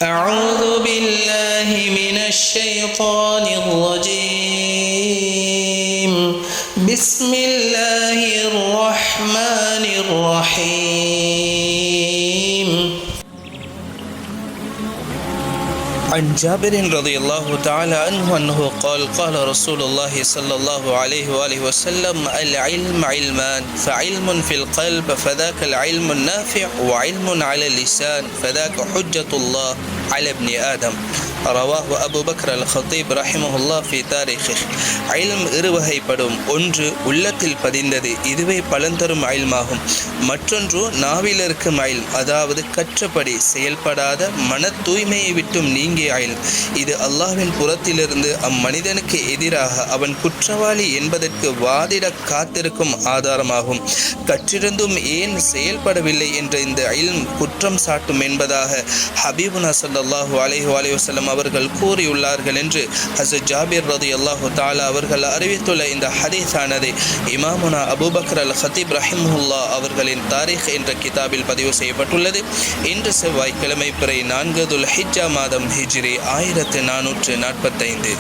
أعوذ بالله من الشيطان الرجيم بسم الله الرحمن الرحيم عن جابر رضي الله تعالى عنه أنه قال قال رسول الله صلى الله عليه وآله وسلم العلم علمان فعلم في القلب فذاك العلم النافع وعلم على اللسان فذاك حجة الله على ابن آدم ரவாஹு Abu Bakr அல் ஹத்தீப் ரஹிமஹுல்லா ஃபி தாரிஹிஹ். இல்ம் இருவகைப்படும். ஒன்று உள்ளத்தில் பதிந்தது, இதுவே பலன்தரும் இல்மாகும். மற்றொன்று நாவில் இருக்கும் இல்ம், அதாவது கற்றபடி செயல்படாத மன தூய்மையை விட்டும் நீங்கிய இல்ம். இது அல்லாஹ்வின் புறத்திலிருந்து அம்மனிதனுக்கு எதிராக அவன் குற்றவாளி என்பதற்கு வாதிட காத்திருக்கும் ஆதாரமாகும். கற்றிருந்தும் ஏன் செயல்படவில்லை என்ற இந்த இல்ம் குற்றம் சாட்டும் என்பதாக ஹபீபுனா ஸல்லல்லாஹு அலைஹி வஸல்லம் அவர்கள் கூறியுள்ளார்கள் என்று ஹஸரத் ஜாபிர் ரலியல்லாஹு தஆலா அவர்கள் அறிவித்துள்ள இந்த ஹதீஸானது இமாமுனா அபூ பக்ர் அல் ஹத்தீப் ரஹிமஹுல்லா அவர்களின் தாரீக் என்ற கிதாபில் பதிவு செய்யப்பட்டுள்ளது. இன்று செவ்வாய்க்கிழமை பிறை 4 துல் ஹிஜ்ஜா மாதம் ஹிஜ்ரி 1445.